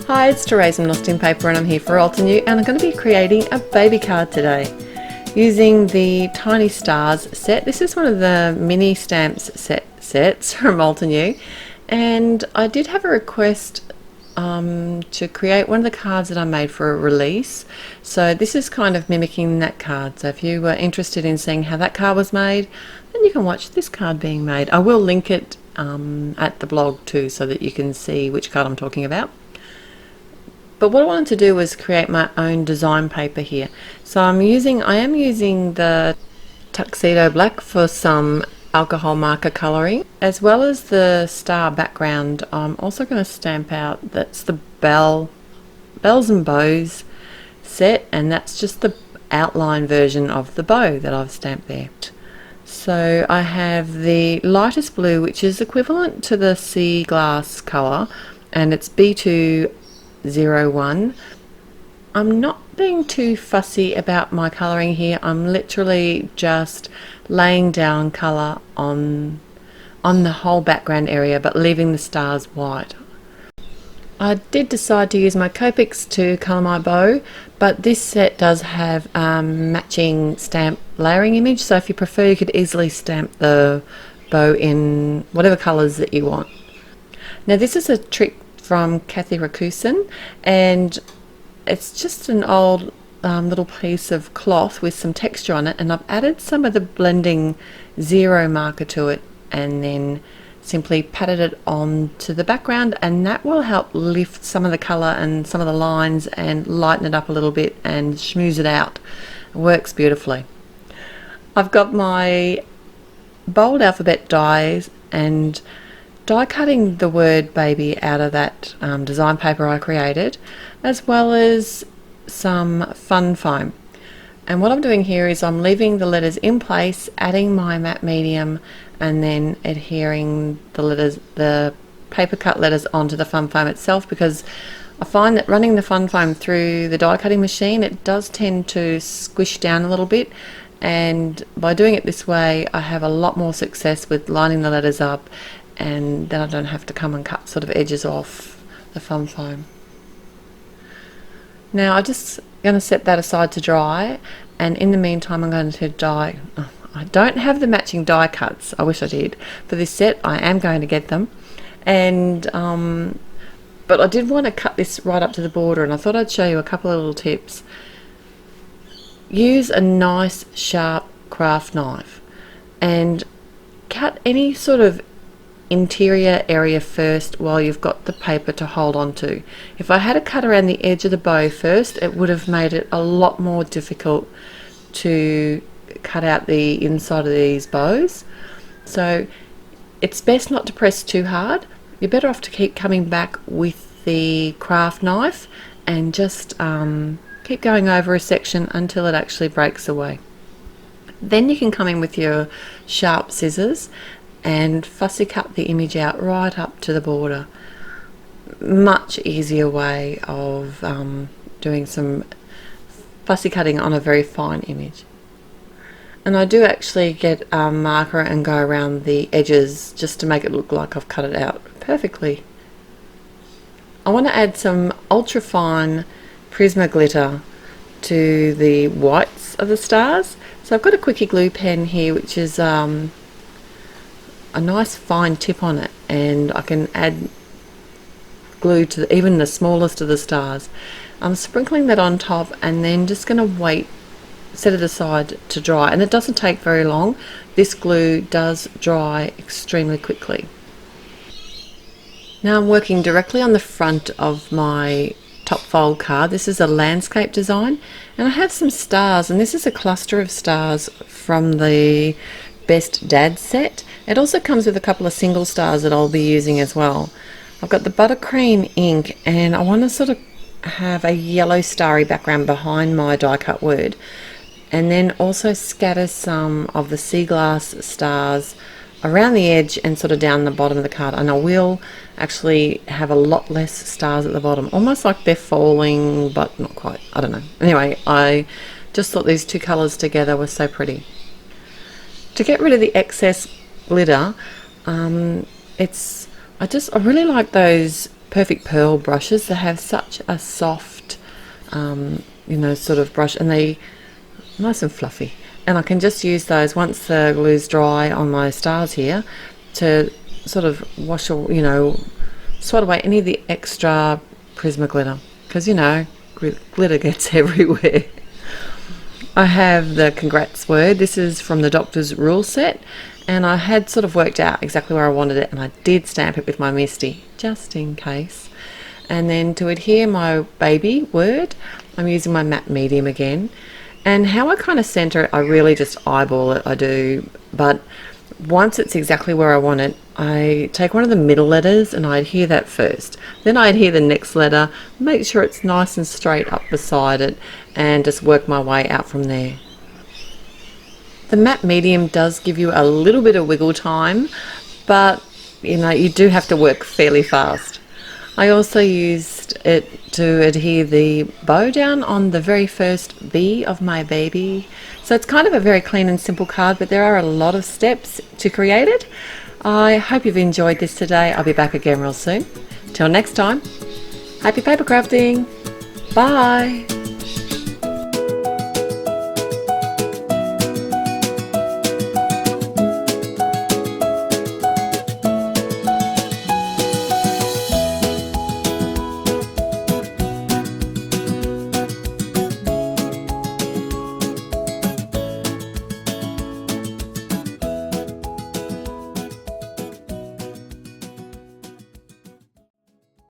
Hi, it's Therese from Lostinpaper and I'm here for Altenew, and I'm going to be creating a baby card today using the Tiny Stars set. This is one of the mini stamps sets from Altenew, and I did have a request to create one of the cards that I made for a release. So this is kind of mimicking that card. So if you were interested in seeing how that card was made, then you can watch this card being made. I will link it at the blog too, so that you can see which card I'm talking about. But what I wanted to do was create my own design paper here. So I am using the tuxedo black for some alcohol marker colouring, as well as the star background. I'm also going to stamp out, that's the bells and bows set, and that's just the outline version of the bow that I've stamped there. So I have the lightest blue, which is equivalent to the sea glass colour, and it's B201. I'm not being too fussy about my colouring here. I'm literally just laying down colour on the whole background area, but leaving the stars white. I did decide to use my Copics to colour my bow, but this set does have matching stamp layering image, so if you prefer you could easily stamp the bow in whatever colours that you want. Now this is a trick from Kathy Rakusin, and it's just an old little piece of cloth with some texture on it, and I've added some of the blending zero marker to it and then simply patted it onto the background, and that will help lift some of the colour and some of the lines and lighten it up a little bit and schmooze it out. It works beautifully. I've got my bold alphabet dies and die cutting the word baby out of that design paper I created, as well as some fun foam. And what I'm doing here is I'm leaving the letters in place, adding my matte medium, and then adhering the paper cut letters onto the fun foam itself, because I find that running the fun foam through the die cutting machine, it does tend to squish down a little bit, and by doing it this way I have a lot more success with lining the letters up, and then I don't have to come and cut sort of edges off the fun foam. Now I'm just going to set that aside to dry, and in the meantime I'm going to dye. I don't have the matching die cuts, I wish I did, for this set. I am going to get them, and but I did want to cut this right up to the border, and I thought I'd show you a couple of little tips. Use a nice sharp craft knife and cut any sort of interior area first while you've got the paper to hold on to. If I had to cut around the edge of the bow first, it would have made it a lot more difficult to cut out the inside of these bows. So it's best not to press too hard. You're better off to keep coming back with the craft knife and just keep going over a section until it actually breaks away. Then you can come in with your sharp scissors and fussy cut the image out right up to the border. Much easier way of doing some fussy cutting on a very fine image. And I do actually get a marker and go around the edges just to make it look like I've cut it out perfectly. I want to add some ultrafine prisma glitter to the whites of the stars. So I've got a quickie glue pen here, which is a nice fine tip on it, and I can add glue to even the smallest of the stars. I'm sprinkling that on top and then just going to set it aside to dry, and it doesn't take very long. This glue does dry extremely quickly. Now I'm working directly on the front of my top fold card. This is a landscape design, and I have some stars, and this is a cluster of stars from the Best Dad set. It also comes with a couple of single stars that I'll be using as well. I've got the buttercream ink, and I want to sort of have a yellow starry background behind my die cut word, and then also scatter some of the sea glass stars around the edge and sort of down the bottom of the card. And I will actually have a lot less stars at the bottom, almost like they're falling, but not quite. I don't know. Anyway, I just thought these two colours together were so pretty. To get rid of the excess glitter, I really like those Perfect Pearl brushes. They have such a soft, you know, sort of brush, and they nice and fluffy. And I can just use those once the glue's dry on my stars here to sort of wash, you know, swat away any of the extra Prisma glitter, because, you know, glitter gets everywhere. I have the congrats word. This is from the Doctor's Rule set, and I had sort of worked out exactly where I wanted it, and I did stamp it with my Misty just in case. And then to adhere my baby word, I'm using my matte medium again. And how I kind of center it, I really just eyeball it, I do. But once it's exactly where I want it, I take one of the middle letters and I adhere that first. Then I adhere the next letter, make sure it's nice and straight up beside it, and just work my way out from there. The matte medium does give you a little bit of wiggle time, but you know, you do have to work fairly fast. I also used it to adhere the bow down on the very first B of my baby. So it's kind of a very clean and simple card, but there are a lot of steps to create it. I hope you've enjoyed this today. I'll be back again real soon. Till next time, happy paper crafting. Bye.